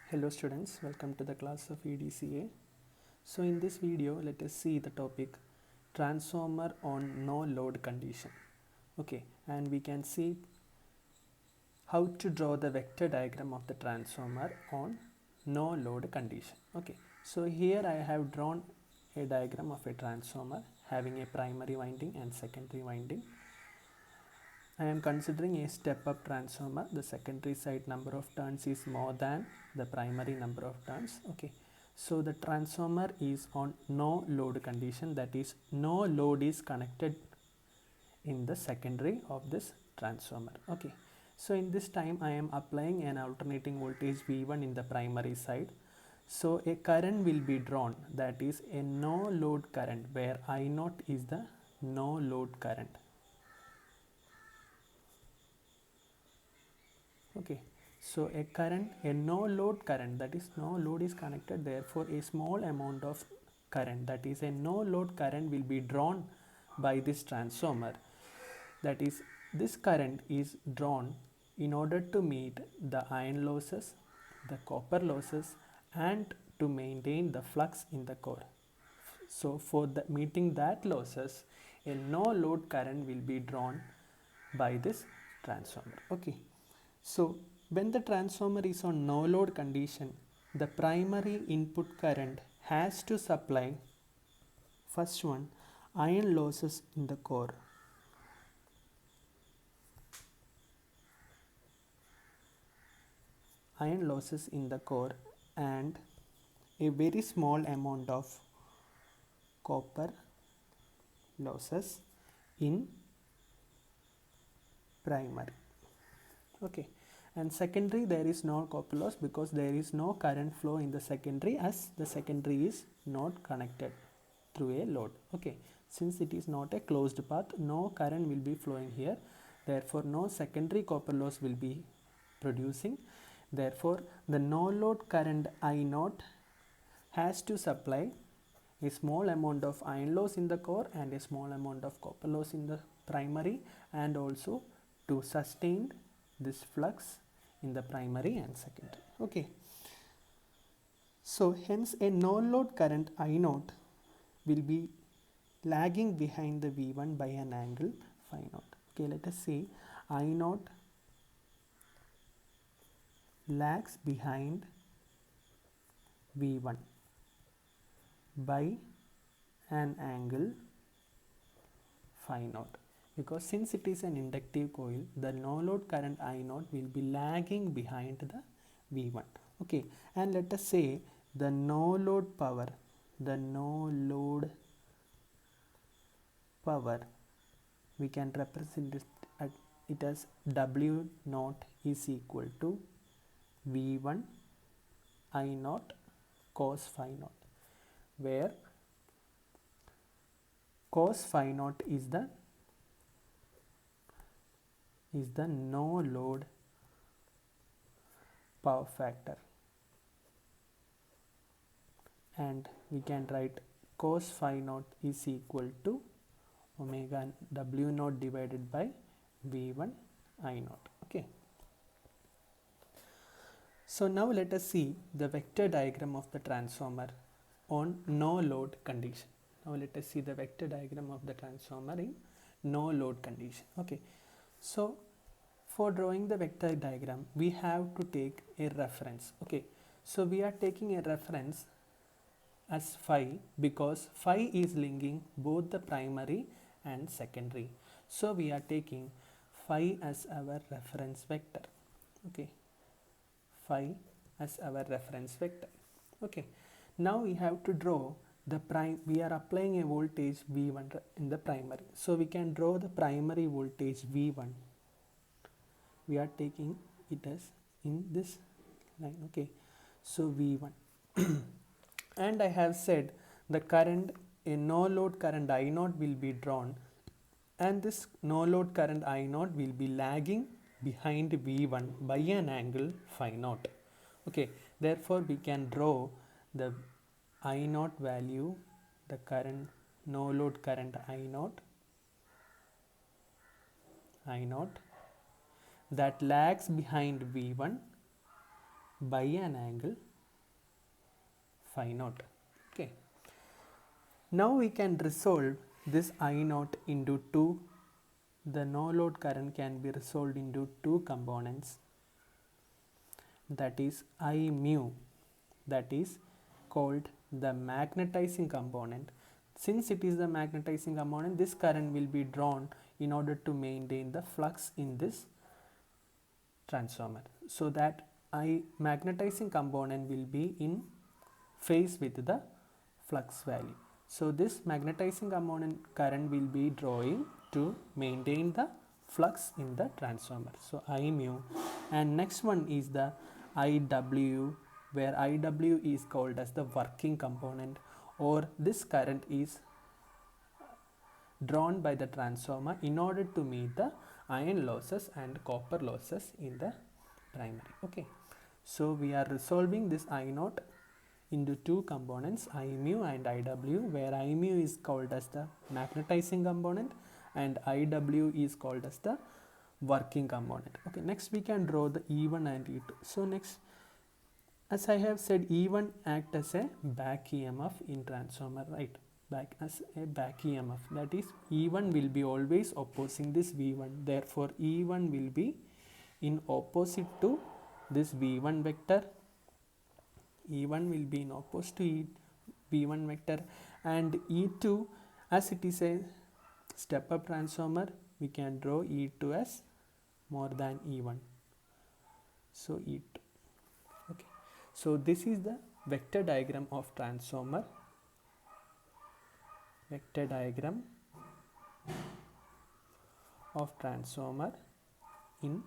Hello students, welcome to the class of EDCA. So in this video, let us see the topic transformer on no load condition. Okay, and we can see how to draw the vector diagram of the transformer on no load condition. Okay, so here I have drawn a diagram of a transformer having a primary winding and secondary winding. I am considering a step-up transformer. The secondary side number of turns is more than the primary number of turns. Okay, so the transformer is on no load condition, that is no load is connected in the secondary of this transformer. Okay, so in this time I am applying an alternating voltage V1 in the primary side. So a current will be drawn, that is a no load current, where I0 is the no load current. Okay, so a no load current, that is no load is connected, therefore a small amount of current, that is a no load current, will be drawn by this transformer. That is, this current is drawn in order to meet the iron losses, the copper losses, and to maintain the flux in the core. So for meeting that losses, a no load current will be drawn by this transformer. Okay, so when the transformer is on no load condition, the primary input current has to supply, first one, iron losses in the core. Iron losses in the core and a very small amount of copper losses in primary. Okay, and secondary, there is no copper loss because there is no current flow in the secondary, as the secondary is not connected through a load. Okay, since it is not a closed path, no current will be flowing here, therefore no secondary copper loss will be producing. Therefore the no load current I0 has to supply a small amount of iron loss in the core and a small amount of copper loss in the primary, and also to sustain this flux in the primary and secondary. Okay, so hence a no load current I0 will be lagging behind the V1 by an angle phi naught. Okay, let us see I0 lags behind V1 by an angle phi naught, because since it is an inductive coil, the no load current I0 will be lagging behind the V1. Okay, and let us say the no load power, we can represent it as W0 is equal to V1 I0 cos phi naught, where cos phi naught is the no load power factor, and we can write cos phi naught is equal to omega W0 divided by V1 I0. Okay, so now let us see the vector diagram of the transformer on no load condition. Now let us see the vector diagram of the transformer in no load condition. Okay, so for drawing the vector diagram, we have to take a reference. Okay, so we are taking a reference as phi because phi is linking both the primary and secondary. So we are taking phi as our reference vector. Okay, phi as our reference vector. Okay, now we have to draw the we are applying a voltage V1 in the primary, so we can draw the primary voltage V1. We are taking it as in this line. Okay, so V1 and I have said the current, a no load current I0 will be drawn, and this no load current I0 will be lagging behind V1 by an angle phi naught. Okay, therefore we can draw the I0 value, the current, no load current I0 that lags behind V1 by an angle phi naught. Okay. Now we can resolve this I naught into two. The no load current can be resolved into two components, that is I mu, that is called the magnetizing component. Since it is the magnetizing component, this current will be drawn in order to maintain the flux in this transformer. So that I magnetizing component will be in phase with the flux value. So this magnetizing component current will be drawing to maintain the flux in the transformer. So I mu, and next one is the IW, where IW is called as the working component, or this current is drawn by the transformer in order to meet the iron losses and copper losses in the primary. Okay, so we are resolving this I naught into two components, I mu and IW, where I mu is called as the magnetizing component and IW is called as the working component. Okay, next we can draw the E1 and E2. So next, as I have said, E1 act as a back EMF in transformer, right? Back as a back EMF, that is E1 will be always opposing this V1, therefore E1 will be in opposite to this V1 vector. E1 will be in opposite to V1 vector, and E2, as it is a step up transformer, we can draw E2 as more than E1, so E2. Okay, so this is the vector diagram of transformer. Vector diagram of transformer in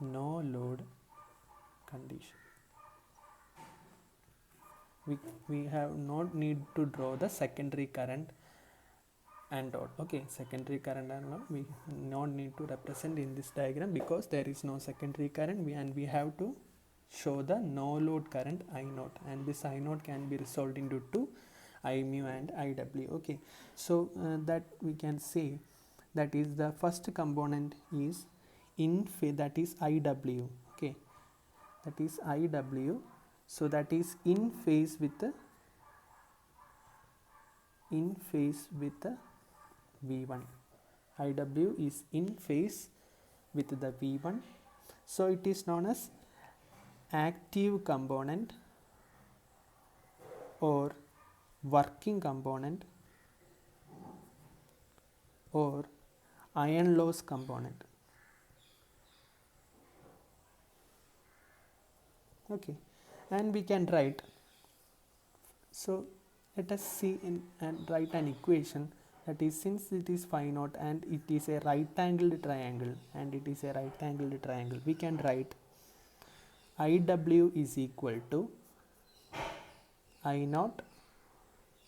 no load condition. We have not need to draw the secondary current and all. Okay, secondary current and all we not need to represent in this diagram because there is no secondary current, and we have to show the no load current I naught, and this I naught can be resolved into two, I mu and IW. Okay, so that we can say that is the first component is in phase, that is IW. Okay, that is IW, so that is in phase with the V1. IW is in phase with the V1, so it is known as active component or working component or iron loss component. Okay, and we can write, so let us see and write an equation, that is, since it is phi naught and it is a right angled triangle, we can write IW is equal to I naught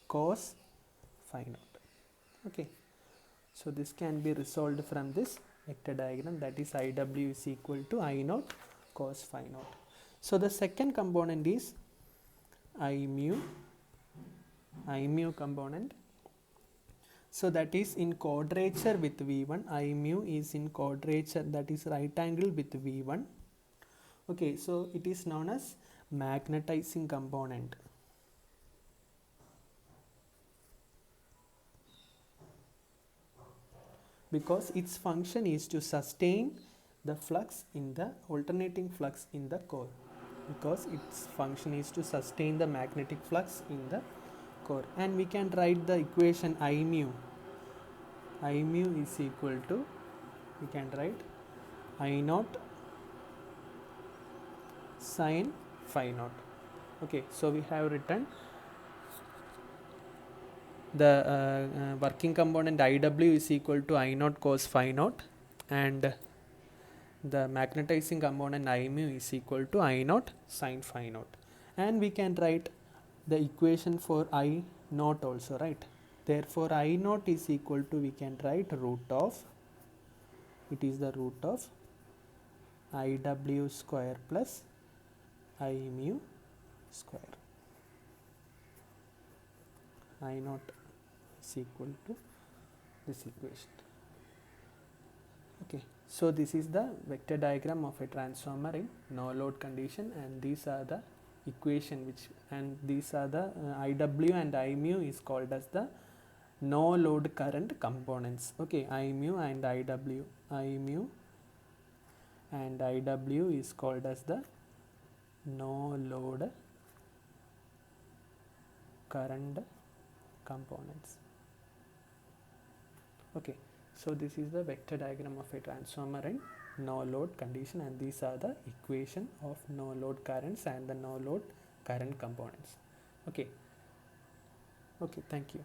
cos phi naught. Okay, so this can be resolved from this vector diagram, that is IW is equal to I naught cos phi naught. So the second component is I mu component, so that is in quadrature with V1. I mu is in quadrature, that is right angle with V1. Okay, so it is known as magnetizing component. Because its function is to sustain the flux in the alternating flux in the core, because its function is to sustain the magnetic flux in the core. And we can write the equation I mu is equal to, we can write I naught sin phi naught. Okay, so we have written the working component IW is equal to I naught cos phi naught, and the magnetizing component I mu is equal to I naught sin phi naught. And we can write the equation for I naught also, right? Therefore I naught is equal to, we can write root of, it is the root of IW square plus I mu square. I naught is equal to this equation. Okay, So this is the vector diagram of a transformer in no load condition, and these are the equation which, and these are the IW and I mu is called as the no load current components. Okay, I mu and IW, I mu and IW is called as the no load current components. Okay, so this is the vector diagram of a transformer in no load condition, and these are the equation of no load currents and the no load current components. Okay, thank you.